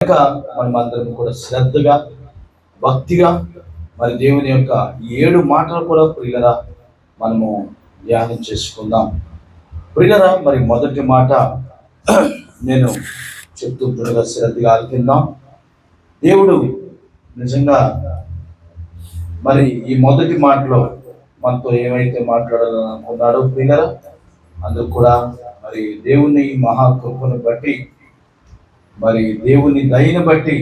కనుక మనం అందరం కూడా శ్రద్ధగా భక్తిగా మరి దేవుని యొక్క 7 మాటలు కూడా ప్రియులరా మనము ధ్యానం చేసుకుందాం. ప్రియులరా మరి మొదటి మాట నేను చెప్తుండగా శ్రద్ధగా ఆలకిద్దాం. దేవుడు నిజంగా మరి ఈ మొదటి మాటలో మనతో ఏమైతే మాట్లాడాలని అనుకున్నాడో ప్రియులరా అందుకు కూడా మరి దేవుని మహాకృపను బట్టి మరి దేవుని దయని బట్టి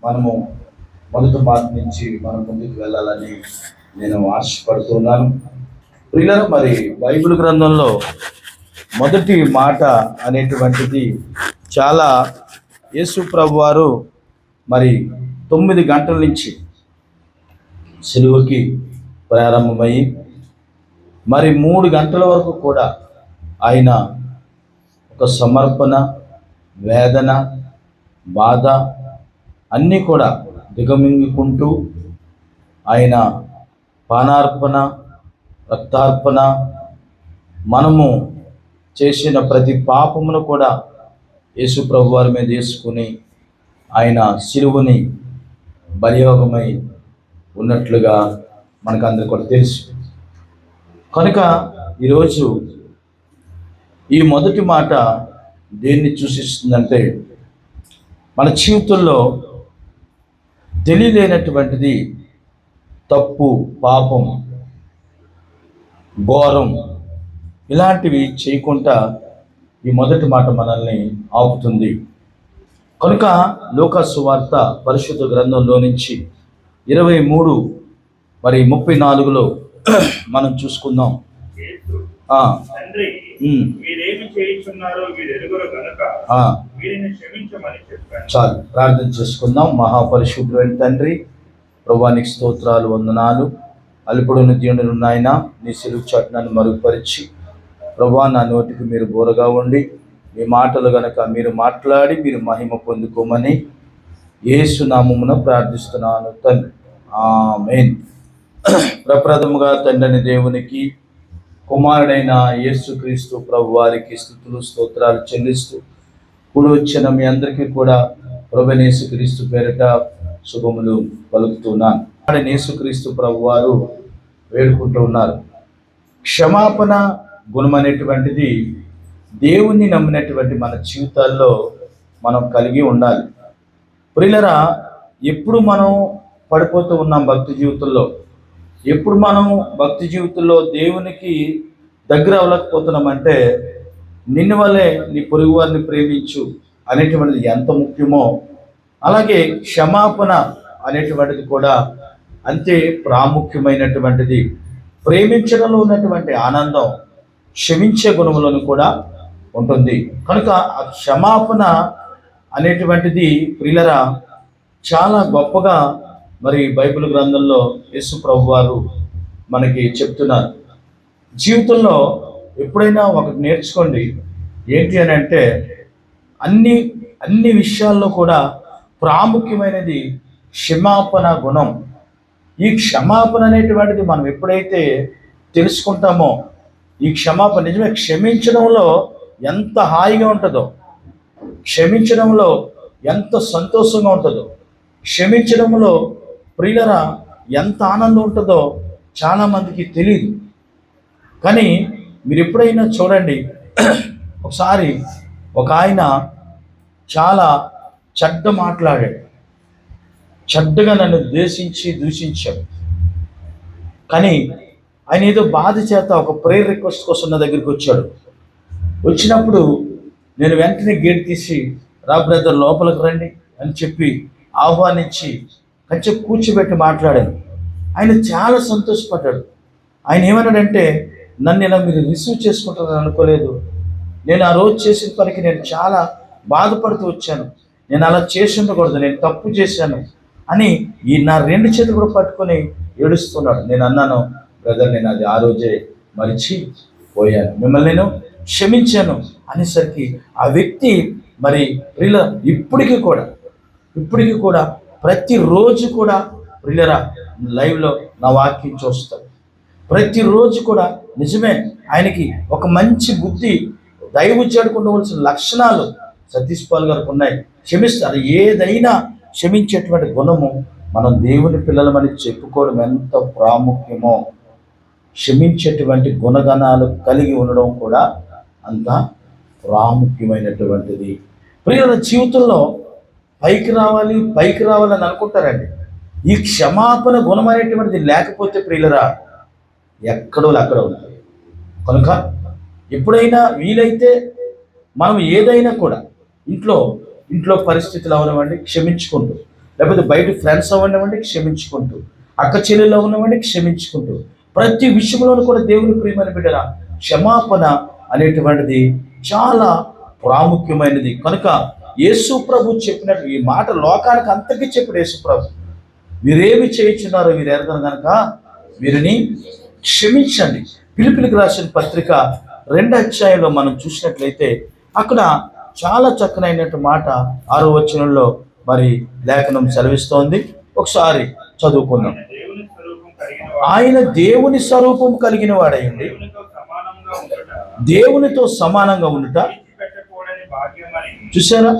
మనము మొదటి మాట నుంచి మనం ముందుకు వెళ్ళాలని నేను ఆశపడుతున్నాను. ప్రియులారా మరి బైబిల్ గ్రంథంలో మొదటి మాట అనేటువంటిది చాలా యేసు ప్రభు వారు మరి 9 గంటల నుంచి సిలువకి ప్రారంభమయ్యి మరి 3 గంటల వరకు కూడా ఆయన ఒక సమర్పణ, వేదన, బాధ అన్నీ కూడా దిగమింగుకుంటూ ఆయన పానార్పణ, రక్తార్పణ, మనము చేసిన ప్రతి పాపమును కూడా యేసు ప్రభు వారి మీద వేసుకుని ఆయన శిలువని బలియోగమై ఉన్నట్లుగా మనకందరికీ కూడా తెలుసు. కనుక ఈరోజు ఈ మొదటి మాట దేన్ని సూచిస్తుందంటే మన జీవితంలో తెలియలేనటువంటిది తప్పు, పాపం, ఘోరం ఇలాంటివి చేయకుండా ఈ మొదటి మాట మనల్ని ఆపుతుంది. కనుక లూకా సువార్త పరిశుద్ధ గ్రంథంలో నుంచి 23 మరి 34లో మనం చూసుకుందాం. చాలు ప్రార్థన చేసుకుందాం. మహాపరిశుద్ధుడైన తండ్రి, ప్రభువానికి స్తోత్రాలు, వందనాలు. అల్పుడును దీనులు నాయన, నీ సిలువ చాటును మరుగుపరిచి ప్రభువా నా నోటికి మీరు బోరగా ఉండి మీ మాటలు గనక మీరు మాట్లాడి మీరు మహిమ పొందుకోమని యేసు నామమున ప్రార్థిస్తున్నాను తండ్రి, ఆమేన్. ప్రప్రథముగా తండ్రిని దేవునికి, కుమారుడైన యేసుక్రీస్తు ప్రభు వారికి స్తుతులు స్తోత్రాలు చెల్లిస్తూ కూడి వచ్చిన మీ అందరికీ కూడా ప్రభువైన యేసుక్రీస్తు పేరిట శుభములు పలుకుతున్నాను. యేసుక్రీస్తు ప్రభు వారు వేడుకుంటూ ఉన్నారు. క్షమాపణ గుణం అనేటువంటిది దేవుణ్ణి నమ్మినటువంటి మన జీవితాల్లో మనం కలిగి ఉండాలి. ప్రియులరా, ఎప్పుడు మనం పడిపోతూ ఉన్నాం భక్తి జీవితంలో, ఎప్పుడు మనం భక్తి జీవితంలో దేవునికి దగ్గర అవ్వలేకపోతున్నామంటే నిన్ను వల్లే నీ పొరుగు వారిని ప్రేమించు అనేటువంటిది ఎంత ముఖ్యమో అలాగే క్షమాపణ అనేటువంటిది కూడా అంతే ప్రాముఖ్యమైనటువంటిది. ప్రేమించడంలో ఉన్నటువంటి ఆనందం క్షమించే గుణంలోనూ కూడా ఉంటుంది. కనుక ఆ క్షమాపణ అనేటువంటిది ప్రియులరా చాలా గొప్పగా మరి బైబిల్ గ్రంథంలో యేసు ప్రభు వారు మనకి చెప్తున్నారు. జీవితంలో ఎప్పుడైనా ఒకటి నేర్చుకోండి, ఏంటి అని అంటే అన్ని విషయాల్లో కూడా ప్రాముఖ్యమైనది క్షమాపణ గుణం. ఈ క్షమాపణ అనేటువంటిది మనం ఎప్పుడైతే తెలుసుకుంటామో, ఈ క్షమాపణ నిజమే క్షమించడంలో ఎంత హాయిగా ఉంటుందో, క్షమించడంలో ఎంత సంతోషంగా ఉంటుందో, క్షమించడంలో ప్రియులరా ఎంత ఆనందం ఉంటుందో చాలామందికి తెలియదు. కానీ మీరు ఎప్పుడైనా చూడండి, ఒకసారి ఒక ఆయన చాలా చెడ్డ మాట్లాడాడు, చెడ్డగా నన్ను దూషించాడు. కానీ ఆయన ఏదో బాధ చేత ఒక ప్రేయర్ రిక్వెస్ట్ కోసం నా దగ్గరికి వచ్చాడు. వచ్చినప్పుడు నేను వెంటనే గేట్ తీసి రా బ్రదర్ లోపలికి రండి అని చెప్పి ఆహ్వానించి కొంచెం కూర్చోబెట్టి మాట్లాడాను. ఆయన చాలా సంతోషపడ్డాడు. ఆయన ఏమన్నాడంటే, నన్ను ఇలా మీరు రిసీవ్ చేసుకుంటారని అనుకోలేదు, నేను ఆ రోజు చేసిన పనికి నేను చాలా బాధపడుతూ వచ్చాను, నేను అలా చేసి ఉండకూడదు, నేను తప్పు చేశాను అని ఈ నా 2 చేతులు కూడా పట్టుకొని ఏడుస్తున్నాడు. నేను అన్నాను, బ్రదర్ నేను అది ఆ రోజే మరిచిపోయాను, మిమ్మల్ని నేను క్షమించాను అనేసరికి ఆ వ్యక్తి మరి ఇప్పటికీ కూడా ప్రతిరోజు కూడా ప్రియులరా లైవ్లో నా వాక్యం చూస్తాడు. ప్రతిరోజు కూడా నిజమే ఆయనకి ఒక మంచి బుద్ధి, దైవజనుడికి ఉండవలసిన లక్షణాలు సతీష్ పాల్ గారికి ఉన్నాయి. క్షమిస్తారు. ఏదైనా క్షమించేటువంటి గుణము మనం దేవుని పిల్లలమని చెప్పుకోవడం ఎంత ప్రాముఖ్యమో, క్షమించేటువంటి గుణగణాలు కలిగి ఉండడం కూడా అంత ప్రాముఖ్యమైనటువంటిది. ప్రియుల జీవితంలో పైకి రావాలని అనుకుంటారండి. ఈ క్షమాపణ గుణం అనేటువంటిది లేకపోతే ప్రియులరా ఎక్కడో అక్కడ ఉంటుంది. కనుక ఎప్పుడైనా వీలైతే మనం ఏదైనా కూడా ఇంట్లో పరిస్థితులు అవనివ్వండి క్షమించుకుంటూ, లేకపోతే బయట ఫ్రెండ్స్ అవనివ్వండి క్షమించుకుంటూ, అక్క చెల్లెలు అవనివ్వండి క్షమించుకుంటూ, ప్రతి విషయంలోనూ కూడా దేవుని ప్రియమైన బిడ్డరా క్షమాపణ అనేటువంటిది చాలా ప్రాముఖ్యమైనది. కనుక యేసు ప్రభు చెప్పినట్టు ఈ మాట లోకానికి అంతకీ చెప్పాడు యేసు ప్రభు. వీరేమి చేయించున్నారో వీరు ఎరగరు కనుక వీరిని క్షమించండి. ఫిలిప్పీయులకు రాసిన పత్రిక 2వ అధ్యాయంలో మనం చూసినట్లయితే అక్కడ చాలా చక్కనైనటువంటి మాట 6వ వచనంలో మరి లేఖనం సెలవిస్తోంది. ఒకసారి చదువుకుందాం. ఆయన దేవుని స్వరూపం కలిగిన వాడైంది, దేవునితో సమానంగా ఉండుట. చూసారా,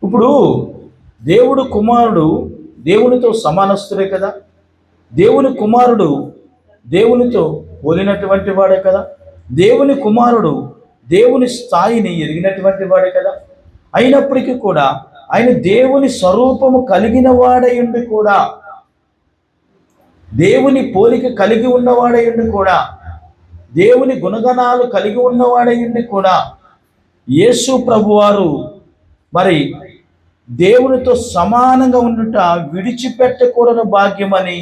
ఇప్పుడు దేవుడు కుమారుడు దేవునితో సమానస్తుడే కదా, దేవుని కుమారుడు దేవునితో పోలినటువంటి వాడే కదా, దేవుని కుమారుడు దేవుని స్థాయిని ఎరిగినటువంటి వాడే కదా. అయినప్పటికీ కూడా ఆయన దేవుని స్వరూపము కలిగిన వాడయుండి కూడా, దేవుని పోలిక కలిగి ఉన్నవాడయుండి కూడా, దేవుని గుణగణాలు కలిగి ఉన్నవాడయుండి కూడా యేసు ప్రభువారు మరి దేవునితో సమానంగా ఉండుట విడిచిపెట్టకూడని భాగ్యమని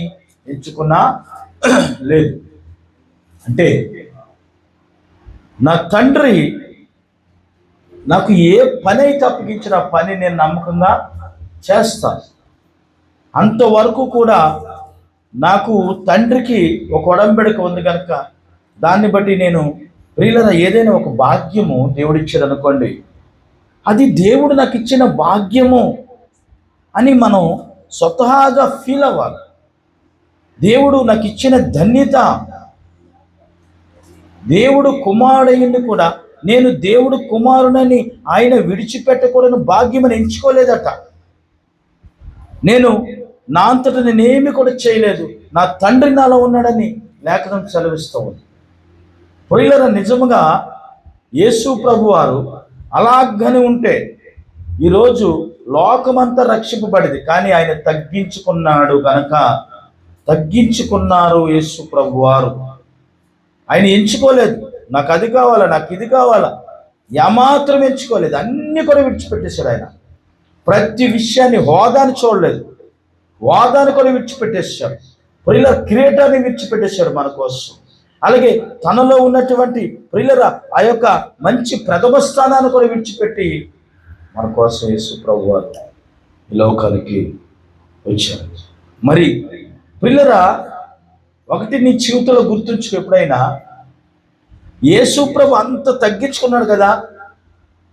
ఎంచుకున్నా లేదు. అంటే నా తండ్రి నాకు ఏ పని అయితే అప్పగించిన పని నేను నమ్మకంగా చేస్తాను. అంతవరకు కూడా నాకు తండ్రికి ఒక ఒడంబడిక ఉంది కనుక దాన్ని బట్టి నేను ప్రియులరా ఏదైనా ఒక భాగ్యము దేవుడిచ్చాడు అనుకోండి, అది దేవుడు నాకు ఇచ్చిన భాగ్యము అని మనం స్వతహాగా ఫీల్ అవ్వాలి. దేవుడు నాకు ఇచ్చిన ధన్యత. దేవుడు కుమారుడైంది కూడా నేను దేవుడు కుమారునని ఆయన విడిచిపెట్టకూడని భాగ్యమని ఎంచుకోలేదట. నేను నా అంతట నేనేమి కూడా చేయలేదు, నా తండ్రి నాలో ఉన్నాడని లేఖనం సెలవిస్తూ ఉంది. ప్రియులరా నిజముగా యేసు ప్రభు వారు అలాగని ఉంటే ఈరోజు లోకమంతా రక్షింపబడింది. కానీ ఆయన తగ్గించుకున్నాడు కనుక తగ్గించుకున్నారు యేసు ప్రభు వారు. ఆయన ఎంచుకోలేదు నాకు అది కావాలా నాకు ఇది కావాలా, ఏమాత్రం ఎంచుకోలేదు. అన్ని కూడా విడిచిపెట్టేశాడు ఆయన. ప్రతి విషయాన్ని హోదాని చూడలేదు, హోదాని కూడా విడిచిపెట్టేశాడు. ప్రియుల కిరీటాన్ని విడిచిపెట్టేశాడు మన కోసం. అలాగే తనలో ఉన్నటువంటి ప్రియుల ఆ యొక్క మంచి ప్రథమ స్థానాన్ని కూడా విడిచిపెట్టి మన కోసం యేసు ప్రభు వారు ఈ లోకానికి వచ్చారు. మరి ప్రియులరా ఒకటి నీ జీవితంలో గుర్తుంచుకో, ఎప్పుడైనా యేసు ప్రభు అంత తగ్గించుకున్నాడు కదా,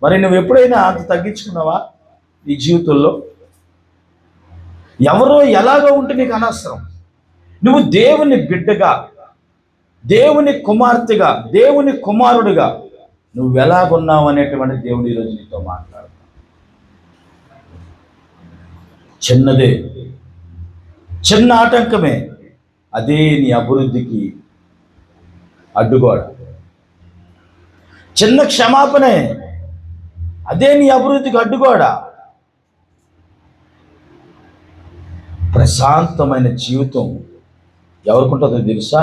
మరి నువ్వు ఎప్పుడైనా అంత తగ్గించుకున్నావా నీ జీవితంలో? ఎవరో ఎలాగో ఉంటే నీకు అనవసరం. నువ్వు దేవుని బిడ్డగా, దేవుని కుమార్తెగా, దేవుని కుమారుడిగా నువ్వు ఎలాగున్నావు అనేటువంటి దేవుడు ఈరోజు నీతో మాట్లాడు. చిన్నదే, చిన్న ఆటంకమే, అదే నీ అభివృద్ధికి అడ్డుగోడ. చిన్న క్షమాపణే, అదే నీ అభివృద్ధికి అడ్డుగోడ. ప్రశాంతమైన జీవితం ఎవరికి ఉంటుందో తెలుసా?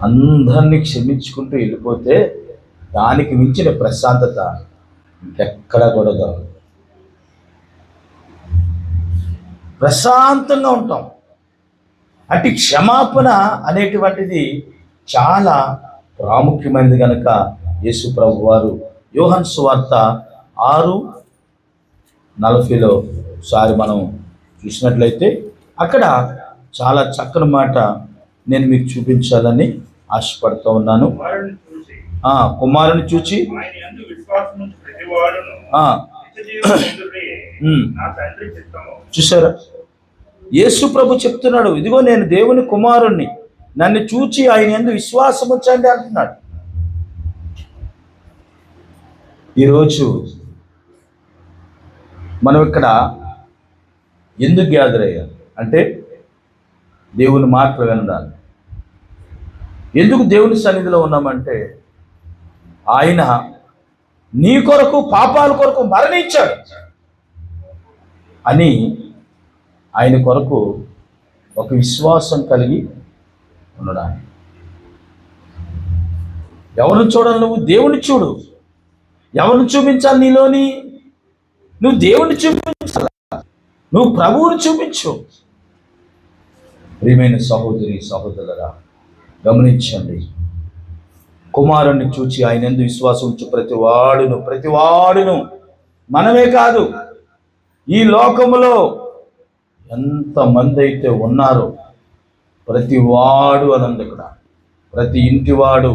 అందరినీ క్షమించుకుంటూ వెళ్ళిపోతే దానికి మించిన ప్రశాంతత ఇంకెక్కడా కూడా దొరకదు. ప్రశాంతంగా ఉంటాం. అటు క్షమాపణ అనేటువంటిది చాలా ప్రాముఖ్యమైనది కనుక యేసు ప్రభు వారు యోహాను సువార్త 6:40 ఒకసారి మనం చూసినట్లయితే అక్కడ చాలా చక్కని మాట నేను మీకు చూపించాలని ఆశపడుతూ ఉన్నాను. కుమారుని చూచి చూసారా, యేసు ప్రభు చెప్తున్నాడు, ఇదిగో నేను దేవుని కుమారుణ్ణి, నన్ను చూచి ఆయన యందు విశ్వాసం ఉంచండి అంటున్నాడు. ఈరోజు మనం ఇక్కడ ఎందుకు గ్యాదర్ అయ్యాం అంటే దేవుని మాటలు వినడానికి. ఎందుకు దేవుని సన్నిధిలో ఉన్నామంటే ఆయన నీ కొరకు పాపాల కొరకు మరణించాడు అని ఆయన కొరకు ఒక విశ్వాసం కలిగి ఉండడానికి. ఎవరిని చూడాలి? నువ్వు దేవుని చూడు. ఎవరిని చూపించాలి నీలోని? నువ్వు దేవుని చూపించాలి, నువ్వు ప్రభువుని చూపించు. ప్రియమైన సహోదరి సహోదరులారా, గమనించండి. కుమారుణ్ణి చూచి ఆయన యందు విశ్వాసం ఉంచు ప్రతివాడును మనమే కాదు, ఈ లోకములో ఎంతమంది అయితే ఉన్నారో ప్రతివాడు అనంది. ఇక్కడ ప్రతి ఇంటివాడు,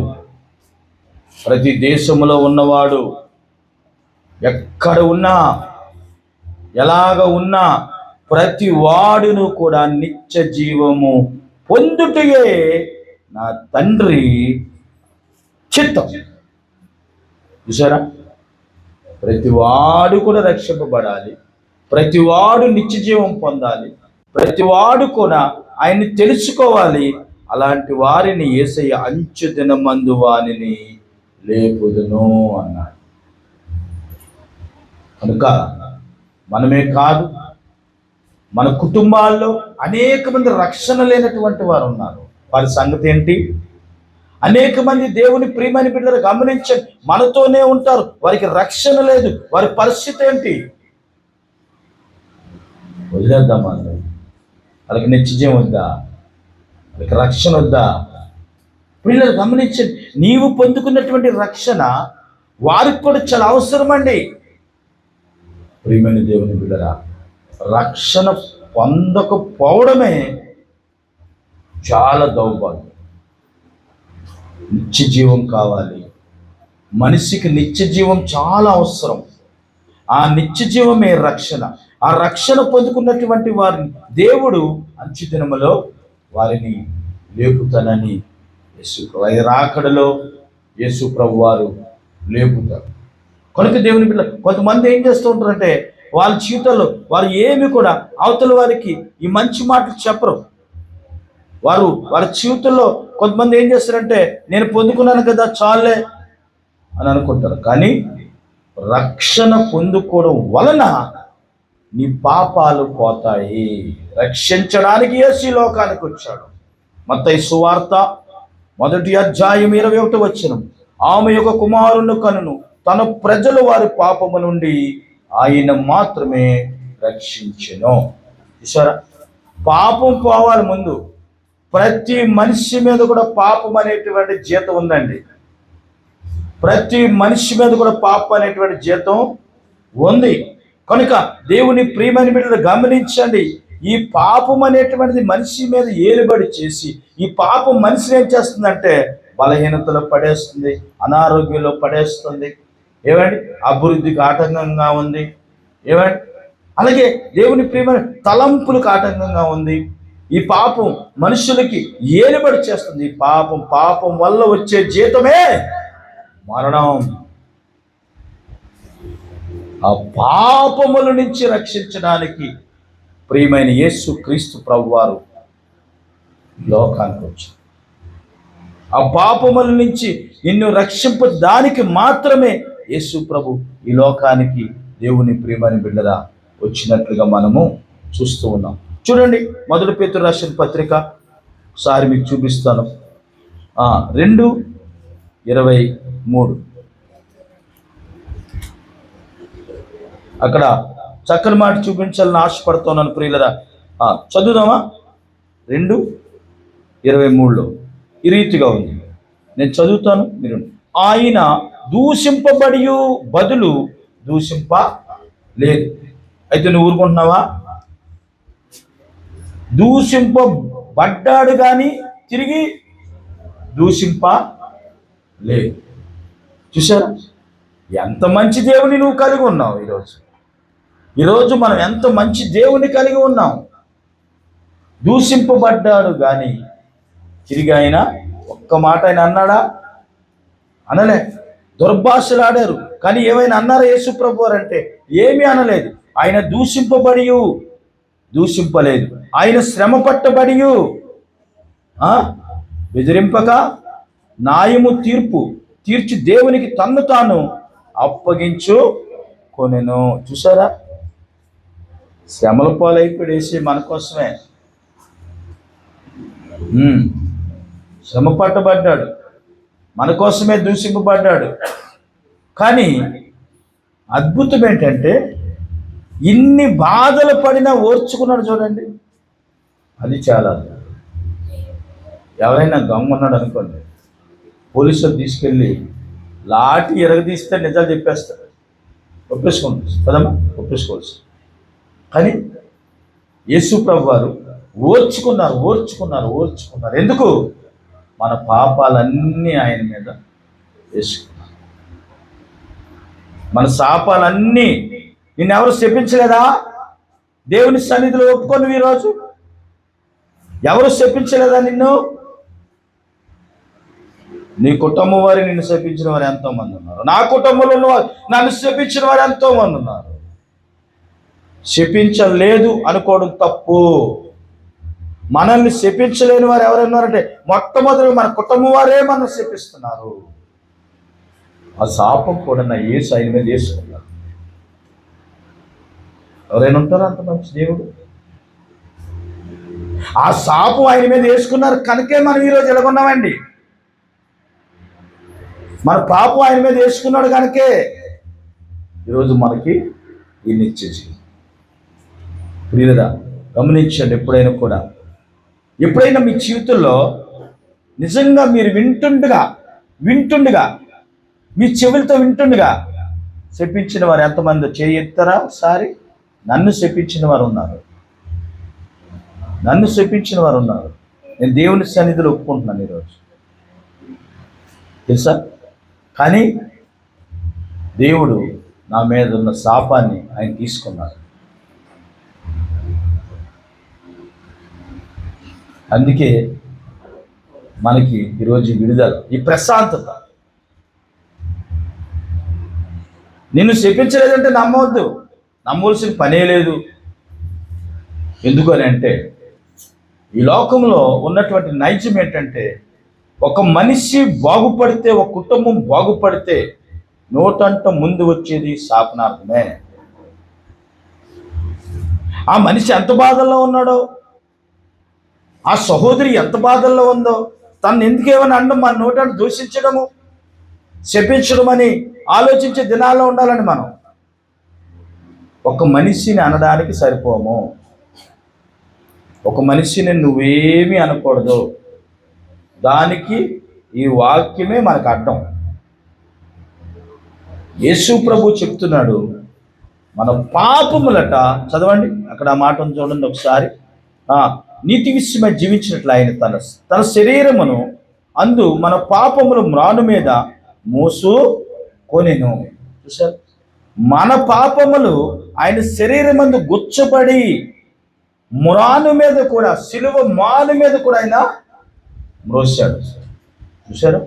ప్రతి దేశంలో ఉన్నవాడు, ఎక్కడ ఉన్నా ఎలాగ ఉన్నా ప్రతి వాడును కూడా నిత్య జీవము పొందుటయే నా తండ్రి చిత్తం. చూసారా? ప్రతివాడు కూడా రక్షింపబడాలి, ప్రతివాడు నిత్య జీవం పొందాలి, ప్రతివాడు కూడా ఆయన్ని తెలుసుకోవాలి. అలాంటి వారిని యేసయ్య అంచు దినమందు వానిని లేపుదును అన్నాడు. కనుక మనమే కాదు, మన కుటుంబాల్లో అనేక మంది రక్షణ లేనటువంటి వారు ఉన్నారు. వారి సంగతి ఏంటి? అనేక మంది దేవుని ప్రియమైన బిడ్డలు గమనించండి, మనతోనే ఉంటారు, వారికి రక్షణ లేదు. వారి పరిస్థితి ఏంటి? వదిలేద్దామా? వాళ్ళకి నిత్యజీవం వద్దా? వాళ్ళకి రక్షణ వద్దా? పిల్లలు గమనించండి, నీవు పొందుకున్నటువంటి రక్షణ వారికి కూడా చాలా అవసరమండి. ప్రియమైన దేవుని బిడ్డరా, రక్షణ పొందకపోవడమే చాలా దౌర్భాగ్యం. నిత్య జీవం కావాలి. మనిషికి నిత్య జీవం చాలా అవసరం. ఆ నిత్య జీవమే రక్షణ. ఆ రక్షణ పొందుకున్నటువంటి వారిని దేవుడు అంచు దినములో వారిని లేపుతానని రాకడలో యేసు ప్రభు వారు లేపుతారు. కనుక దేవుని బిడ్డ కొంతమంది ఏం చేస్తూ ఉంటారంటే వాళ్ళ జీవితంలో వారు ఏమి కూడా అవతల వారికి ఈ మంచి మాటలు చెప్పరు. వారి జీవితంలో కొంతమంది ఏం చేస్తారంటే నేను పొందుకున్నాను కదా చాలే అని అనుకుంటారు. కానీ రక్షణ పొందుకోవడం వలన నీ పాపాలు పోతాయి. రక్షించడానికి యేసు ఈ లోకానికి వచ్చాడు. మత్తయి సువార్త 1వ అధ్యాయం 21వ వచనం, ఆమె యొక్క కుమారుని కనును తన ప్రజలు వారి పాపము నుండి ఆయన మాత్రమే రక్షించెను. చూసారా? పాపం పోవాలి ముందు. ప్రతి మనిషి మీద కూడా పాపం అనేటువంటి జీతం ఉందండి. ప్రతి మనిషి మీద కూడా పాపం అనేటువంటి జీతం ఉంది. కనుక దేవుని ప్రియమైన బిడ్డలు గమనించండి, ఈ పాపం అనేటువంటిది మనిషి మీద ఏలుబడి చేసి ఈ పాపం మనిషిని ఏం చేస్తుందంటే బలహీనతలో పడేస్తుంది, అనారోగ్యంలో పడేస్తుంది. ఏమండి? అభివృద్ధికి ఆటంకంగా ఉంది. ఏమండి? అలాగే దేవుని ప్రియమైన తలంపులకు ఆటంకంగా ఉంది. ఈ పాపం మనుషులకి ఏలుబడి చేస్తుంది. ఈ పాపం వల్ల వచ్చే జీతమే మరణం. ఆ పాపముల నుంచి రక్షించడానికి ప్రియమైన యేసు క్రీస్తు ప్రభువారు లోకానికి వచ్చారు. ఆ పాపముల నుంచి నిన్ను రక్షింపడానికి మాత్రమే యేసు ప్రభు ఈ లోకానికి దేవుని ప్రియమైన బిడ్డలా వచ్చినట్లుగా మనము చూస్తూ ఉన్నాం. చూడండి, 1 పేతురు రాసిన పత్రిక ఒకసారి మీకు చూపిస్తాను. 2:23 అక్కడ చక్కని మాట చూపించాలని ఆశపడుతున్నాను ప్రియులరా. చదువుదామా? 2:23లో ఈ రీతిగా ఉంది. నేను చదువుతాను, మీరు. ఆయన దూషింపబడి బదులు దూషింప లేదు. అయితే నువ్వు ఊరుకుంటున్నావా? దూషింపబడ్డాడు కానీ తిరిగి దూషింప లేదు. చూసారా? ఎంత మంచి దేవుని నువ్వు కలిగి ఉన్నావు. ఈరోజు మనం ఎంత మంచి దేవుని కలిగి ఉన్నాం. దూషింపబడ్డాడు కానీ తిరిగి ఆయన ఒక్క మాట ఆయన అన్నాడా? అనలే. దుర్భాషలాడారు, కానీ ఏమైనా అన్నారా యేసు ప్రభు వారు అంటే? ఏమీ అనలేదు. ఆయన దూషింపలేదు. ఆయన శ్రమ పట్టబడి బెదిరింపక న్యాయము తీర్చి దేవునికి తన్ను తాను అప్పగించుకొనెను. చూసారా, శ్రమల పాలైపోయేసి మన కోసమే శ్రమ పట్టబడ్డాడు, మన కోసమే దూషింపబడ్డాడు. కానీ అద్భుతం ఏంటంటే ఇన్ని బాధలు పడినా ఓర్చుకున్నాడు. చూడండి, అది చాలా. ఎవరైనా దొంగన్నాడు అనుకోండి, పోలీసులు తీసుకెళ్ళి లాఠీ ఎరగదీస్తే నిజాలు చెప్పేస్తారు, ఒప్పేసుకోవచ్చు. కానీ యేసు ప్రభు వారు ఓర్చుకున్నారు. ఎందుకు? మన పాపాలన్నీ ఆయన మీద వేసుకున్నారు. మన శాపాలన్నీ నిన్నెవరు శపించలేదా? దేవుని సన్నిధిలో ఒప్పుకొని ఈరోజు ఎవరు శపించలేదా నిన్ను? నీ కుటుంబం వారు నిన్ను శపించిన వారు ఎంతోమంది ఉన్నారు. నా కుటుంబంలో ఉన్న వారు నన్ను శపించిన వారు ఎంతోమంది ఉన్నారు. శపించలేదు అనుకోవడం తప్పు. మనల్ని శపించలేని వారు ఎవరున్నారంటే మొట్టమొదటి మన కుటుంబం వారే మనం శపిస్తున్నారు. ఆ శాపం కూడా నా యేసు ఆయన మీద వేసుకున్నారు. ఎవరైనా ఉంటారా అంత మంచి దేవుడు? ఆ శాపం ఆయన మీద వేసుకున్నారు కనుకే మనం ఈరోజు ఎలాగొన్నామండి. మన పాపం ఆయన మీద వేసుకున్నాడు కనుకే ఈరోజు మనకి ఈ నిత్య జీవం. ప్రియులరా, గమనించండి, ఎప్పుడైనా మీ జీవితంలో నిజంగా మీరు వింటుండగా మీ చెవులతో వింటుండగా శపించిన వారు ఎంతమంది చేయెత్తారా ఒకసారి? నన్ను శపించిన వారు ఉన్నారు. నేను దేవుని సన్నిధిలో ఒప్పుకుంటున్నాను ఈరోజు, తెలుసా? కానీ దేవుడు నా మీద ఉన్న శాపాన్ని ఆయన తీసుకున్నాడు. అందుకే మనకి ఈరోజు విడుదల, ఈ ప్రశాంతత. నిన్ను శపించలేదంటే నమ్మవలసిన పనే లేదు. ఎందుకని అంటే ఈ లోకంలో ఉన్నటువంటి నైజం ఏంటంటే ఒక మనిషి బాగుపడితే, ఒక కుటుంబం బాగుపడితే నోటంట ముందు వచ్చేది శాపనార్థమే. ఆ మనిషి ఎంత బాధల్లో ఉన్నాడో, ఆ సహోదరి ఎంత బాధల్లో ఉందో, తను ఎందుకేమని అనడం, మన నోటంట దూషించడము, శపించడం అని ఆలోచించే దినాల్లో ఉండాలని మనం. ఒక మనిషిని అనడానికి సరిపోము. ఒక మనిషిని నువ్వేమీ అనకూడదు. దానికి ఈ వాక్యమే మనకు అడ్డం. యేసు ప్రభు చెప్తున్నాడు, మన పాపములట, చదవండి అక్కడ ఆ మాటను చూడండి ఒకసారి. నీతి విషయమై జీవించినట్లు ఆయన తన శరీరమును అందు మన పాపముల మ్రాను మీద మోసుకొనెను. చూసారు, మన పాపములు ఆయన శరీరమందు గుచ్చబడి మ్రాను మీద కూడా, సిలువ మాను మీద కూడా ఆయన మ్రోశాడు. చూసారు,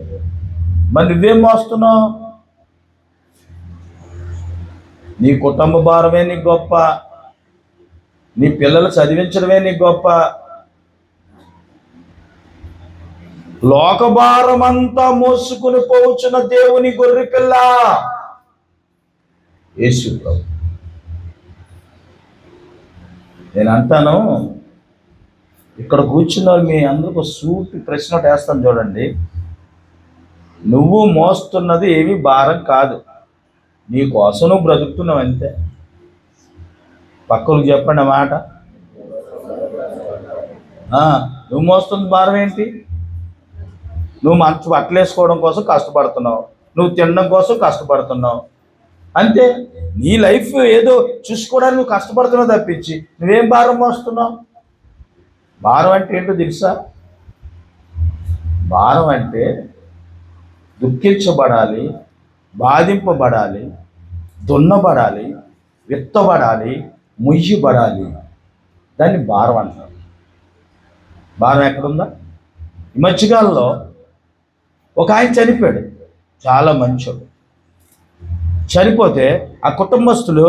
మరి నువ్వేం మోస్తున్నావు? నీ కుటుంబ భారమే నీకు గొప్ప, నీ పిల్లలు చదివించడమే నీకు గొప్ప, లోకభారమంతా మోసుకుని పోవచ్చున్న దేవుని గొర్రె పిల్ల యేసు ప్రభు. నేను అంటాను, ఇక్కడ కూర్చున్న మీ అందరికి సూటి ప్రశ్న వేస్తాను చూడండి. నువ్వు మోస్తున్నది ఏమీ భారం కాదు, నీ కోసం నువ్వు బ్రతుకుతున్నావు అంతే. పక్కలకు చెప్పండి ఆ మాట. నువ్వు మోస్తున్న భారం ఏంటి? నువ్వు మంచి బట్టలు వేసుకోవడం కోసం కష్టపడుతున్నావు, నువ్వు తినడం కోసం కష్టపడుతున్నావు అంతే. నీ లైఫ్ ఏదో చూసుకోవడానికి నువ్వు కష్టపడుతున్నావు తప్పించి నువ్వేం భారం మోస్తున్నావు? భారం అంటే ఏంటో తెలుసా? భారం అంటే దుఃఖించబడాలి, బాధింపబడాలి, దున్నబడాలి, విత్తబడాలి, ముయ్యబడాలి. దాన్ని భారం అంటారు. భారం ఎక్కడుందా? ఈ మధ్యకాలంలో ఒక ఆయన చనిపోయాడు, చాలా మంచోడు. చనిపోతే ఆ కుటుంబస్తులు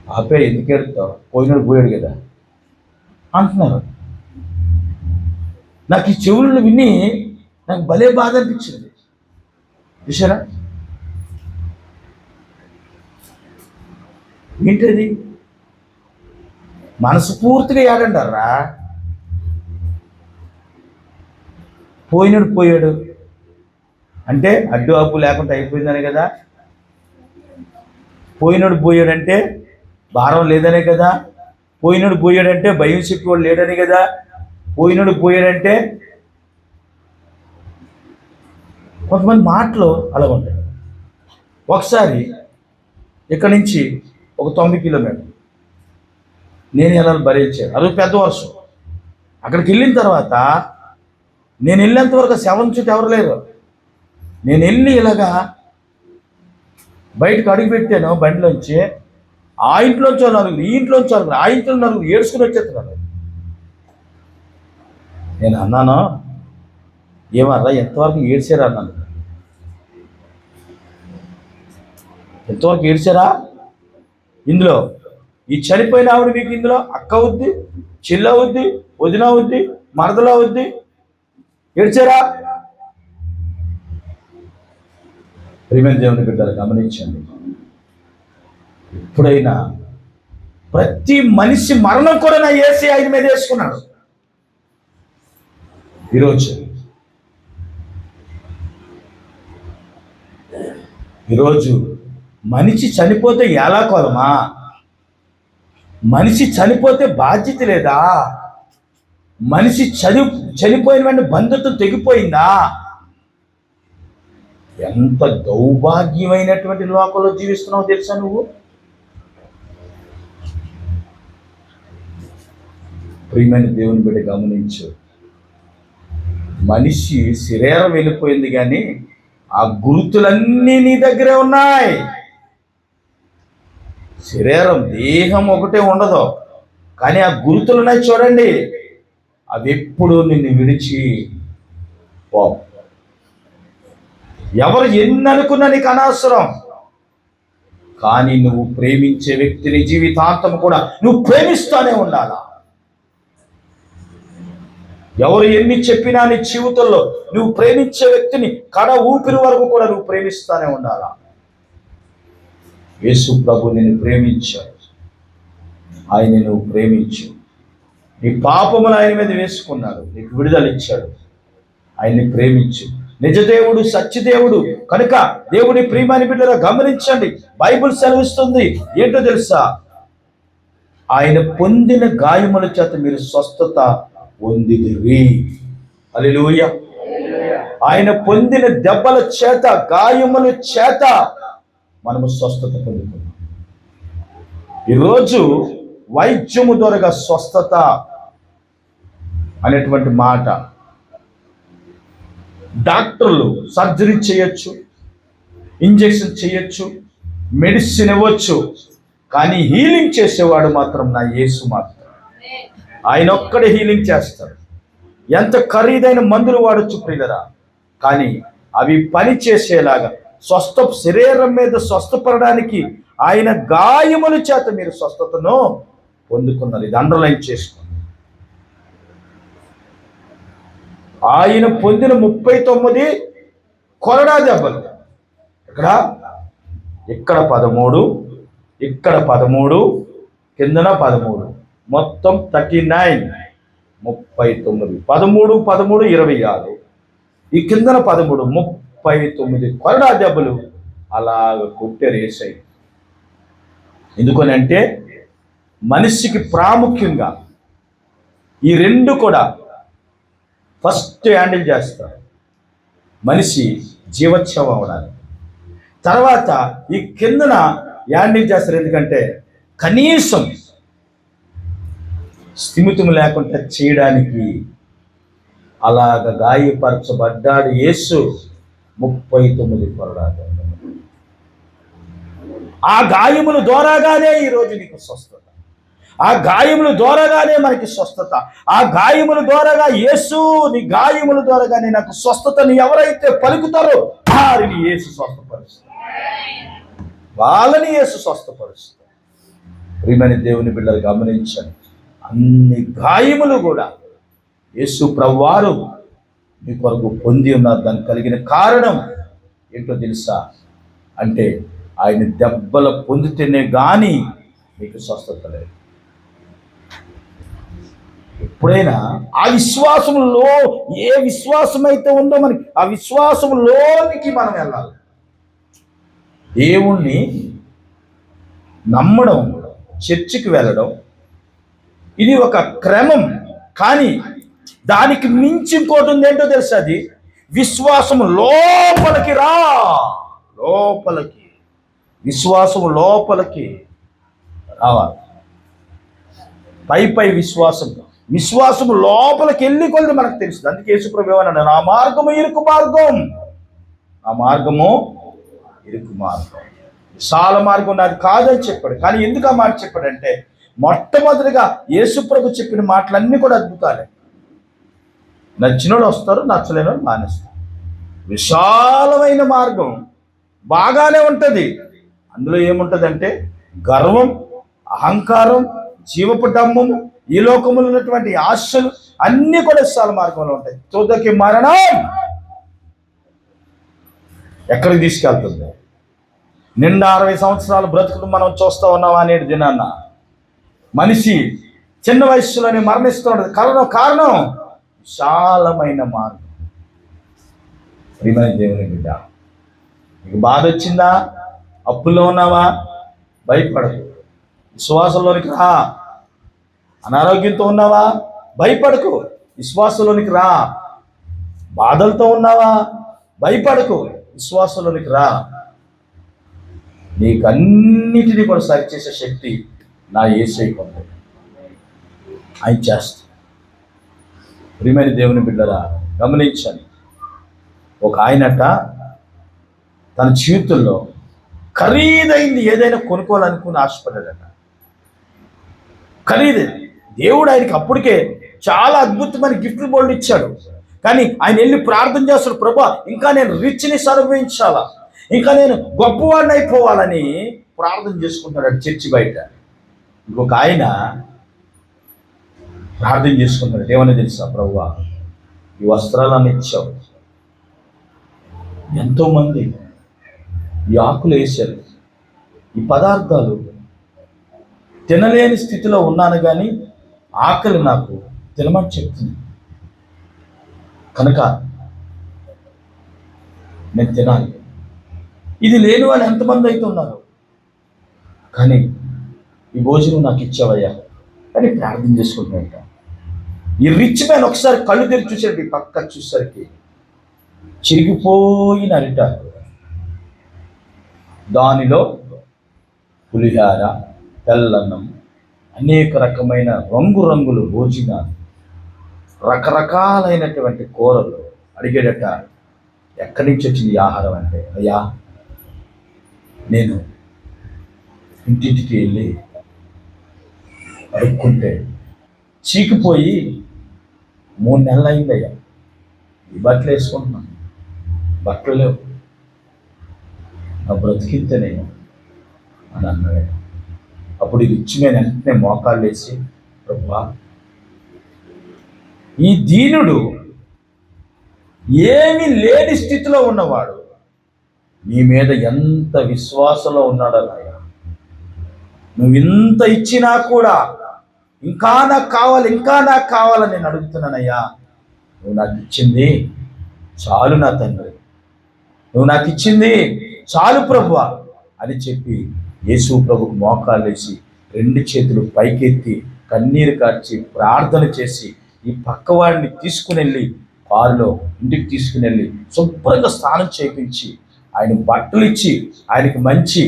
ఆపే ఎందుకు ఎడతావు, పోయినాడు పోయాడు కదా అంటున్నారు. నాకు ఈ చెవులను విని నాకు భలే బాధ అనిపించింది. చూసారా ఏంటది? మనస్ఫూర్తిగా ఏడంటారా? పోయినాడు పోయాడు అంటే అడ్డు అప్పు లేకుండా అయిపోయిందనే కదా. పోయినాడు పోయాడంటే భారం లేదనే కదా. పోయినాడు పోయాడంటే భయం చెప్పేవాడు లేడని కదా. పోయినాడు పోయాడంటే కొంతమంది మాటలు అలా ఉంటాయి. ఒకసారి ఇక్కడి నుంచి ఒక 9 కిలోమీటర్లు నేను వెళ్ళాలి భరించాను. అది పెద్ద వర్షం. అక్కడికి వెళ్ళిన తర్వాత నేను వెళ్ళేంత వరకు శవం చుట్టూ ఎవరు లేరు. నేను వెళ్ళి ఇలాగా బయటకు అడుగు పెట్టాను బండిలోంచి. ఆ ఇంట్లోంచి నలుగురు, ఈ ఇంట్లోంచి నలుగురు, ఆ ఇంట్లో నలుగురు ఏడ్చుకుని వచ్చేస్తున్నాను. నేను అన్నాను, ఏమన్నా ఎంతవరకు ఏడ్చారా అన్నాను. ఎంతవరకు ఏడ్చారా? ఇందులో ఈ చనిపోయిన ఆవిడ మీకు ఇందులో అక్క అవుద్ది, చెల్ల అవుద్ది, వదిన అవుద్ది, మరదలా అవుద్ది. ఏడ్చారా? ప్రియమైన దేవుని బిడ్డలు గమనించండి, ఎప్పుడైనా ప్రతి మనిషి మరణం కూడా నా యేసు ఆయన మీద వేసుకున్నాడు. ఈరోజు మనిషి చనిపోతే ఎలా కొలమా? మనిషి చనిపోతే బాధ్యత లేదా? మనిషి చనిపోయిన వెంటనే బంధుత్వం తెగిపోయిందా? ఎంత దౌర్భాగ్యమైనటువంటి లోకంలో జీవిస్తున్నావు తెలుసా నువ్వు? ప్రియమైన దేవుని బిడ్డ గమనించు, మనిషి శరీరం వెళ్ళిపోయింది కానీ ఆ గుర్తులన్నీ నీ దగ్గరే ఉన్నాయి. శరీరం దేహం ఒకటే ఉండదు కానీ ఆ గుర్తులు ఉన్నాయి చూడండి, అవి ఎప్పుడు నిన్ను విడిచి పో. ఎవరు ఎన్ని అనుకున్నా నీకు అనవసరం. కానీ నువ్వు ప్రేమించే వ్యక్తిని జీవితాంతం కూడా నువ్వు ప్రేమిస్తూనే ఉండాలా. ఎవరు ఎన్ని చెప్పినా నీ జీవితంలో నువ్వు ప్రేమించే వ్యక్తిని కడ ఊపిరి వరకు కూడా నువ్వు ప్రేమిస్తూనే ఉండాలా. యేసు ప్రభు నిన్ను ప్రేమించాడు, ఆయన నువ్వు ప్రేమించు. నీ పాపములు ఆయన మీద వేసుకున్నాడు, నీకు విడుదల ఇచ్చాడు. ఆయన్ని ప్రేమించు. నిజదేవుడు సత్యదేవుడు కనుక దేవుడి ప్రియమైన బిడ్డలు గమనించండి, బైబిల్ సెలవిస్తుంది ఏంటో తెలుసా? ఆయన పొందిన గాయముల చేత మీరు స్వస్థత పొందితిరి. హల్లెలూయా. ఆయన పొందిన దెబ్బల చేత, గాయముల చేత మనము స్వస్థత పొందుతున్నాం. ఈరోజు వైద్యము ద్వారా స్వస్థత అనేటువంటి మాట, డాక్టర్లు సర్జరీ చేయొచ్చు, ఇంజెక్షన్ చేయొచ్చు, మెడిసిన్ ఇవ్వచ్చు, కానీ హీలింగ్ చేసేవాడు మాత్రం నా యేసు మాత్రం. ఆయన ఒక్కడే హీలింగ్ చేస్తాడు. ఎంత ఖరీదైన మందులు వాడచ్చు ప్రియులరా, కానీ అవి పని చేసేలాగా శరీరం మీద స్వస్థపడడానికి ఆయన గాయముల చేత మీరు స్వస్థతను పొందుకున్నారు. ఇది అండర్లైన్ చేసుకోండి. ఆయన పొందిన 39 కొరడా దెబ్బలు, ఇక్కడ 13, ఇక్కడ 13, కిందన 13, మొత్తం 39, 39, 13, 13, 26, ఈ కిందన 13, 39 కొరడా దెబ్బలు అలాగ కొట్టారు యేసయ్య. ఎందుకనంటే మనిషికి ప్రాముఖ్యంగా ఈ రెండు కూడా ఫస్ట్ హ్యాండిల్ చేస్తారు. మనిషి జీవోత్సవం అవడానికి, తర్వాత ఈ కిందన హ్యాండిల్ చేస్తారు. ఎందుకంటే కనీసం స్థిమితం లేకుండా చేయడానికి అలాగ గాయపరచబడ్డాడు యేసు. 39 కొరడాలు. ఆ గాయముల ద్వారాగానే ఈరోజు నీకు స్వస్థత, ఆ గాయముల ద్వారాగానే మనకి స్వస్థత, ఆ గాయముల ద్వారాగా యేసు నీ గాయముల ద్వారాగానే నాకు స్వస్థతని ఎవరైతే పలుకుతారో వారిని యేసు స్వస్థపరుస్తాడు. వాళ్ళని యేసు స్వస్థపరుస్తాడు. ప్రియమైన దేవుని బిడ్డలు గమనించండి, అన్ని గాయములు కూడా యేసు ప్రభువారు మీ కొరకు పొంది ఉన్నారు. దానికి కలిగిన కారణం ఏంటో తెలుసా? అంటే ఆయన దెబ్బలు పొందితేనే కానీ మీకు స్వస్థత లేదు. ఎప్పుడైనా ఆ విశ్వాసంలో, ఏ విశ్వాసం అయితే ఉందో మనకి, ఆ విశ్వాసంలోనికి మనం వెళ్ళాలి. దేవుణ్ణి నమ్మడం, చర్చికి వెళ్ళడం, ఇది ఒక క్రమం. కానీ దానికి మించి ఇంకోటి ఉంది. ఏంటో తెలుసా? అది విశ్వాసం లోపలికి రా. లోపలికి, విశ్వాసం లోపలికి రావాలి. పై విశ్వాసం లోపలికి వెళ్ళి కొద్ది మనకు తెలుస్తుంది. అందుకే యేసుప్రభువు ఏమన్నాడు? నా మార్గము ఇరుకు మార్గం, నా మార్గము ఇరుకు మార్గం, విశాల మార్గం నాది కాదని చెప్పాడు. కానీ ఎందుకు ఆ మాట చెప్పాడంటే, మొట్టమొదటిగా యేసుప్రభు చెప్పిన మాటలన్నీ కూడా అద్భుతాలే. నచ్చినోడు వస్తారు, నచ్చలేనోడు మానేస్తారు. విశాలమైన మార్గం బాగానే ఉంటుంది. అందులో ఏముంటుందంటే గర్వం, అహంకారం, జీవపు డమ్మము, ఈ లోకములో ఉన్నటువంటి ఆశలు అన్నీ కూడా విశాల మార్గంలో ఉంటాయి. తుదకి మరణం ఎక్కడికి తీసుకెళ్తుంది? నిండా 60 సంవత్సరాల బ్రతుకులు మనం చూస్తూ ఉన్నామా అనేది దినాన్న మనిషి చిన్న వయస్సులోనే మరణిస్తూ ఉంటుంది. కారణం విశాలమైన మార్గం. ప్రియమైన దేవుని బిడ్డ, నీకు బాధ వచ్చిందా? అప్పుల్లో ఉన్నావా? భయపడకు, విశ్వాసంలోనికి రా. అనారోగ్యంతో ఉన్నావా? భయపడకు, విశ్వాసంలోనికి రా. బాధలతో ఉన్నావా? భయపడకు, విశ్వాసంలోనికి రా. నీకు అన్నిటినీ కూడా సరిచేసే శక్తి నా యేసయ్యకు ఉంది. ఆయన చేస్తా. ప్రియమైన దేవుని బిడ్డరా, గమనించండి. ఒక ఆయనట తన జీవితంలో ఖరీదైంది ఏదైనా కొనుక్కోవాలనుకుని ఆశపడ్డాడట. ఖరీదైంది. దేవుడు ఆయనకి అప్పటికే చాలా అద్భుతమైన గిఫ్ట్లు బోల్డ్ ఇచ్చాడు. కానీ ఆయన వెళ్ళి ప్రార్థన చేస్తాడు, ప్రభా ఇంకా నేను రిచ్ని అనుభవించాలా, ఇంకా నేను గొప్పవాడిని అయిపోవాలని ప్రార్థన చేసుకుంటాడు చర్చి బయట. ఇంకొక ఆయన ప్రార్థన చేసుకుంటాడు, ఏమని తెలుసా? ప్రభువా ఈ వస్త్రాలను ఇచ్చావు, ఎంతోమంది ఈ ఆకులు వేశారు, ఈ పదార్థాలు తినలేని స్థితిలో ఉన్నాను, కానీ ఆకలి నాకు తినమని చెప్తుంది కనుక నేను తినాలి. ఇది లేని వాళ్ళు ఎంతమంది అయితే ఉన్నారు, కానీ ఈ భోజనం నాకు ఇచ్చావయ్యా అని ప్రార్థన చేసుకుంటున్నాట. ఈ రిచ్ మ్యాన్ ఒకసారి కళ్ళు తెరిచి చూసాడు, ఈ పక్క చూసరికి చిరిగిపోయిన అరిట, దానిలో పులిహార, తెల్లన్నం, అనేక రకమైన రంగురంగుల భోజనాలు, రకరకాలైనటువంటి కూరలు. అడిగేటట, ఎక్కడి నుంచి వచ్చింది ఈ ఆహారం అంటే, అయ్యా నేను ఇంటింటికి వెళ్ళి అడుక్కుంటే చీకిపోయి 3 నెలలు అయిందయ్యా, ఈ బట్టలు వేసుకుంటున్నాను, బట్టలు లేవు, నా బ్రతికితే నేను అని అన్నాడు. అప్పుడు ఇది ఇచ్చి నేను వెంటనే మోకాళ్ళు వేసి, ప్రభువా ఈ దీనుడు ఏమీ లేని స్థితిలో ఉన్నవాడు నీ మీద ఎంత విశ్వాసంలో ఉన్నాడన్నాయా, నువ్వు ఇంత ఇచ్చినా కూడా ఇంకా నాకు కావాలి, ఇంకా నాకు కావాలని నేను అడుగుతున్నానయ్యా. నువ్వు నాకు ఇచ్చింది చాలు నా తండ్రి, నువ్వు నాకు ఇచ్చింది చాలు ప్రభువా అని చెప్పి యేసు ప్రభుకు మోకాళ్ళు వేసి 2 చేతులు పైకెత్తి కన్నీరు కార్చి ప్రార్థన చేసి ఈ పక్కవాడిని తీసుకుని వెళ్ళి కారులో ఇంటికి తీసుకుని వెళ్ళి శుభ్రంగా స్నానం చేయించి ఆయన బట్టలు ఇచ్చి ఆయనకి మంచి,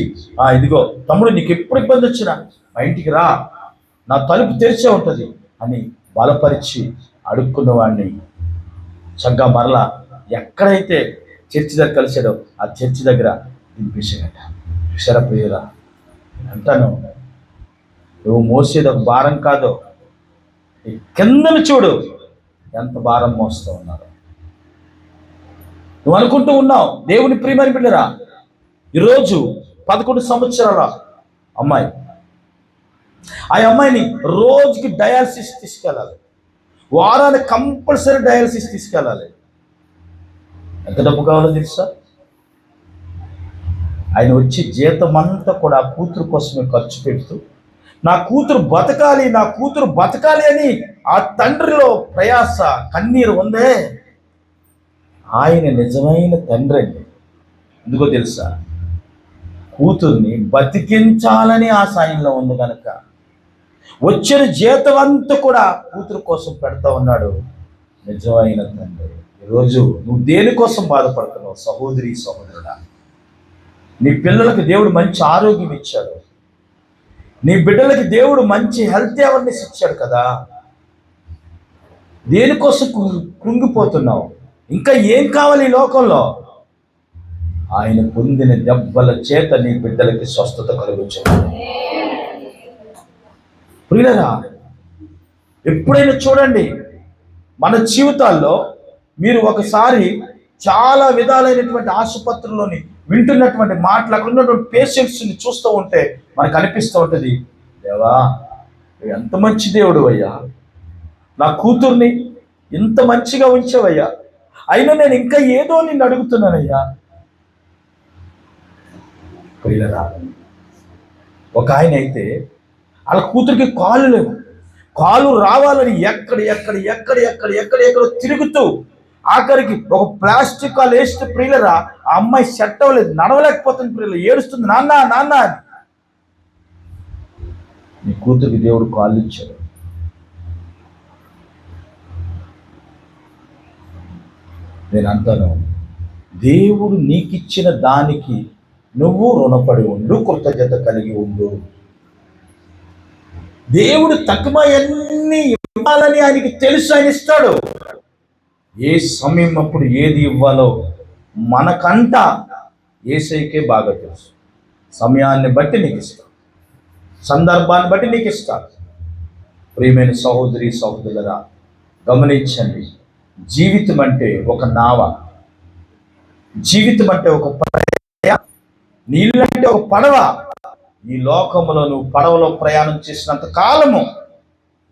ఇదిగో తమ్ముడు నీకు ఎప్పుడు ఇబ్బంది వచ్చినా మా ఇంటికి రా, నా తలుపు తెరిచే ఉంటుంది అని బలపరిచి అడుక్కున్న వాడిని చక్కగా మరలా ఎక్కడైతే చర్చి దగ్గర కలిసాడో ఆ చర్చి దగ్గర దింపేసాడట. విషరప్రియురా అంటాను, నువ్వు మోసేది ఒక భారం కాదు, కిందను చూడు ఎంత భారం మోస్తూ ఉన్నారు. నువ్వు అనుకుంటూ ఉన్నావు దేవుని ప్రియమైన బిడ్డరా, ఈరోజు 11 సంవత్సరాల అమ్మాయి, ఆ అమ్మాయిని రోజుకి డయాలసిస్ తీసుకెళ్ళాలి, వారానికి కంపల్సరీ డయాలసిస్ తీసుకెళ్ళాలి. ఎంత డబ్బు కావాలో తెలుసా? ఆయన వచ్చి జీతం అంతా కూడా ఆ కూతురు కోసమే ఖర్చు పెడుతూ, నా కూతురు బతకాలి, నా కూతురు బతకాలి అని ఆ తండ్రిలో ప్రయాస, కన్నీరు ఉందే, ఆయన నిజమైన తండ్రి అండి. ఎందుకో తెలుసా? కూతుర్ని బతికించాలని ఆ సాయంలో ఉంది కనుక వచ్చిన జీతం అంతా కూడా కూతురు కోసం పెడతా ఉన్నాడు నిజమైన తండ్రి. ఈరోజు నువ్వు దేనికోసం బాధపడుతున్నావు సహోదరి, సహోదరుడా? నీ పిల్లలకి దేవుడు మంచి ఆరోగ్యం ఇచ్చాడు, నీ బిడ్డలకి దేవుడు మంచి హెల్త్ అవేర్నెస్ ఇచ్చాడు కదా. దేనికోసం కృంగిపోతున్నావు? ఇంకా ఏం కావాలి ఈ లోకంలో? ఆయన పొందిన దెబ్బల చేత నీ బిడ్డలకి స్వస్థత కలుగుతుంది. ప్రియులరా, ఎప్పుడైనా చూడండి, మన జీవితాల్లో మీరు ఒకసారి చాలా విధాలైనటువంటి ఆసుపత్రుల్లోని వింటున్నటువంటి మాటలు, అక్కడ ఉన్నటువంటి పేషెంట్స్ని చూస్తూ ఉంటే మనకు అనిపిస్తూ ఉంటుంది, దేవా ఎంత మంచి దేవుడు అయ్యా, నా కూతుర్ని ఇంత మంచిగా ఉంచావయ్యా, అయినా నేను ఇంకా ఏదో నిన్ను అడుగుతున్నానయ్యా. ప్రియులరా, ఒక ఆయన అయితే వాళ్ళ కూతురికి కాళ్ళు లేవు, కాలు రావాలని ఎక్కడెక్కడో తిరుగుతూ ఆఖరికి ఒక ప్లాస్టిక్ కాలు వేస్తే ప్రియులరా, ఆ అమ్మాయి సెట్ అవ్వలేదు, నడవలేకపోతుంది ప్రియుల, ఏడుస్తుంది, నాన్న నాన్న అని. నీ కూతురికి దేవుడు కాళ్ళు ఇచ్చాడు. నేను అంటాను, దేవుడు నీకిచ్చిన దానికి నువ్వు రుణపడి ఉండు, కృతజ్ఞత కలిగి ఉండు. దేవుడు తక్కువన్నీ ఇవ్వాలని ఆయనకి తెలుసు, ఆయన ఇస్తాడు. ఏ సమయం అప్పుడు ఏది ఇవ్వాలో మనకంట యేసయ్యకే బాగా తెలుసు. సమయాన్ని బట్టి నీకు ఇస్తాడు, సందర్భాన్ని బట్టి నీకు ఇస్తాడు. ప్రియమైన సహోదరి, సహోదరులారా, గమనించండి, జీవితం అంటే ఒక నావ, జీవితం అంటే ఒక నీళ్ళంటే ఒక పడవ. ఈ లోకంలో నువ్వు పడవలో ప్రయాణం చేసినంత కాలము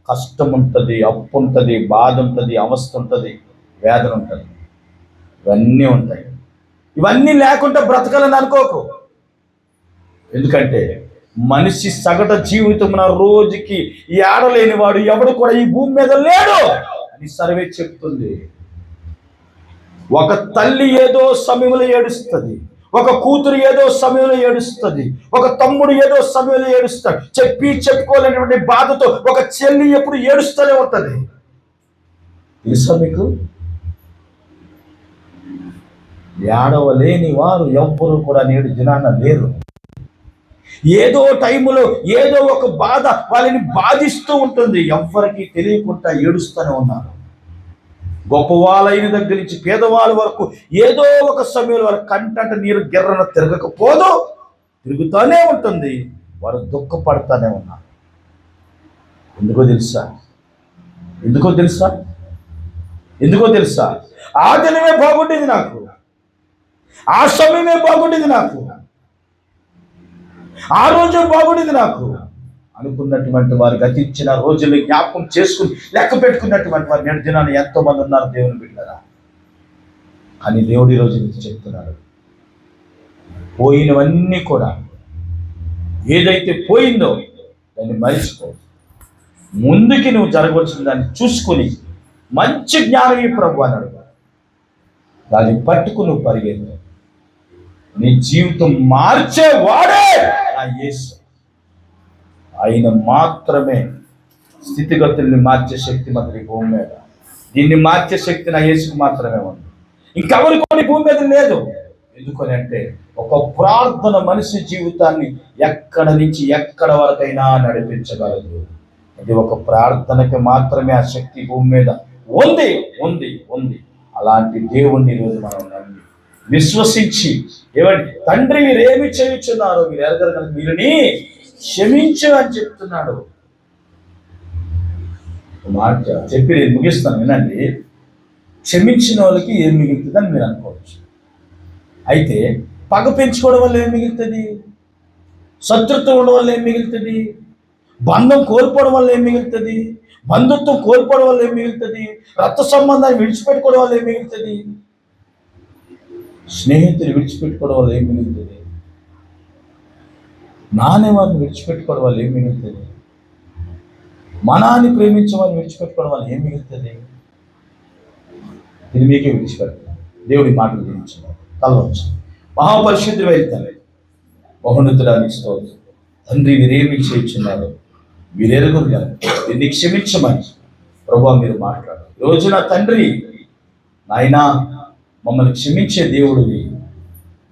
కష్టం ఉంటుంది, అప్పు ఉంటుంది, బాధ ఉంటుంది, అవస్థ ఉంటుంది, వేదన ఉంటుంది, ఇవన్నీ ఉంటాయి. ఇవన్నీ లేకుండా బ్రతకాలని అనుకోకు. ఎందుకంటే మనిషి సగటు జీవితం రోజుకి ఏడలేని వాడు ఎవడు కూడా ఈ భూమి మీద లేడు అని సర్వే చెప్తుంది. ఒక తల్లి ఏదో సమయంలో ఏడుస్తుంది, ఒక కూతురు ఏదో సమయంలో ఏడుస్తుంది, ఒక తమ్ముడు ఏదో సమయంలో ఏడుస్తాడు, చెప్పుకోలేనటువంటి బాధతో ఒక చెల్లి ఎప్పుడు ఏడుస్తూనే ఉంటుంది. తెలుసా మీకు? ఏడవలేని వారు ఎవ్వరూ కూడా నేడు దినాన లేరు. ఏదో టైములో ఏదో ఒక బాధ వాళ్ళని బాధిస్తూ ఉంటుంది, ఎవ్వరికీ తెలియకుండా ఏడుస్తూనే ఉన్నారు. గొప్పవాళ్ళైన దగ్గర నుంచి పేదవాళ్ళ వరకు ఏదో ఒక సమయంలో వారి కంటంట నీరు గిర్రన తిరగకపోదు, తిరుగుతూనే ఉంటుంది. వారు దుఃఖపడతానే ఉన్నారు. ఎందుకో తెలుసా? ఆ దినమే బాగుండేది నాకు, ఆ సమయమే బాగుండేది నాకు, ఆ రోజే బాగుండేది నాకు అనుకున్నటువంటి వారు గతించిన రోజులు జ్ఞాపకం చేసుకుని లెక్క పెట్టుకున్నటువంటి వారు నేడు దినాన్ని ఎంతో మంది ఉన్నారు దేవుని బిడ్డలారా. కానీ దేవుడు ఈరోజు నుంచి చెప్తున్నాడు, పోయినవన్నీ కూడా, ఏదైతే పోయిందో దాన్ని మరిచిపో, ముందుకి నువ్వు జరగవలసిన దాన్ని చూసుకొని మంచి జ్ఞానం ఈ ప్రభు అని అడుగు, దాన్ని పట్టుకు నువ్వు పరిగెత్తు. నీ జీవితం మార్చేవాడే నా యేసు. ఆయన మాత్రమే స్థితిగతుల్ని మార్చే శక్తి మనకి భూమి మీద. దీన్ని మార్చే శక్తి నా యేసుకు మాత్రమే ఉంది, ఇంకెవరికి కొన్ని భూమి మీద లేదు. ఎందుకని అంటే ఒక ప్రార్థన మనిషి జీవితాన్ని ఎక్కడ నుంచి ఎక్కడ వరకైనా నడిపించగలదు. ఇది ఒక ప్రార్థనకి మాత్రమే ఆ శక్తి భూమి మీద ఉంది. అలాంటి దేవుణ్ణి ఈరోజు మనం నమ్మి విశ్వసించి, ఏమండి తండ్రి మీరేమి చేయుచున్నారో మీరు ఎరగరు కనుక వీరిని క్షమించు అని చెప్తున్నాడు. మాట చెప్పి నేను ముగిస్తాను, వినండి. క్షమించిన వాళ్ళకి ఏం మిగులుతుందని మీరు అనుకోవచ్చు. అయితే పగ పెంచుకోవడం వల్ల ఏం మిగులుతుంది? శత్రుత్వం ఉండడం వల్ల ఏం మిగులుతుంది? బంధం కోల్పోవడం వల్ల ఏం మిగులుతుంది? బంధుత్వం కోల్పోవడం వల్ల ఏం మిగులుతుంది? రక్త సంబంధాన్ని విడిచిపెట్టుకోవడం వల్ల ఏం మిగులుతుంది? స్నేహితులు విడిచిపెట్టుకోవడం వల్ల ఏం మిగులుతుంది? నానేవారిని విడిచిపెట్టుకోవడం వల్ల ఏం మిగులుతుంది? మనాన్ని ప్రేమించే వారిని విడిచిపెట్టుకోవడం వల్ల ఏం మిగులుతుంది? ఇది మీకే విడిచిపెడతాను. దేవుడి మాటలు దీవించారు. తలవచ్చు. మహాపరిశుద్ధుడు వెళ్తాను. బహున్నతుడానికి స్తోత్రం. తండ్రి, మీరేమి చేయించున్నారు మీరెరుగురు కదా, దీన్ని క్షమించమని ప్రభువా మీరు మాట్లాడు. రోజు నా తండ్రి, నాయనా మమ్మల్ని క్షమించే దేవుడివి,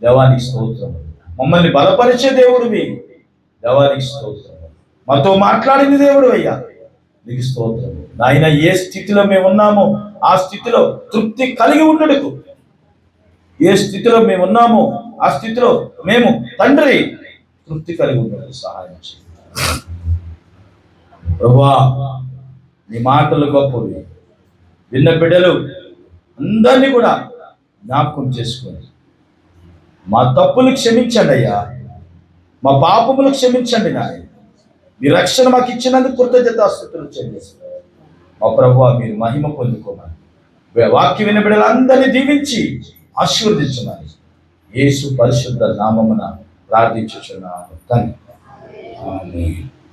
దేవానికి స్తోత్రం. మమ్మల్ని బలపరిచే దేవుడివి, దేవానికి స్తోత్రం. మాతో మాట్లాడిన దేవుడు అయ్యా, నీకు స్తోత్రం. నాయన, ఏ స్థితిలో మేము ఉన్నామో ఆ స్థితిలో తృప్తి కలిగి ఉండడుకు, ఏ స్థితిలో మేము ఉన్నామో ఆ స్థితిలో మేము తండ్రి తృప్తి కలిగి ఉండదు సహాయం చేయండి ప్రభువా. నీ మాటలు గొప్పవి. విన్న బిడ్డలు అందరినీ కూడా జ్ఞాపకం చేసుకొని మా తప్పులు క్షమించండి అయ్యా, మా పాపములు క్షమించండి నాయన. మీ రక్షణ మాకు ఇచ్చినందుకు కృతజ్ఞతాస్తుతులు చెల్లిస్తున్నారు. మా ప్రభువా, మీరు మహిమ పొందుకోమని వాక్య విన్న బిడ్డలందరినీ దీవించి ఆశీర్వదించమని యేసు పరిశుద్ధ నామమున ప్రార్థించుచున్నాను తండ్రి. ఆమేన్.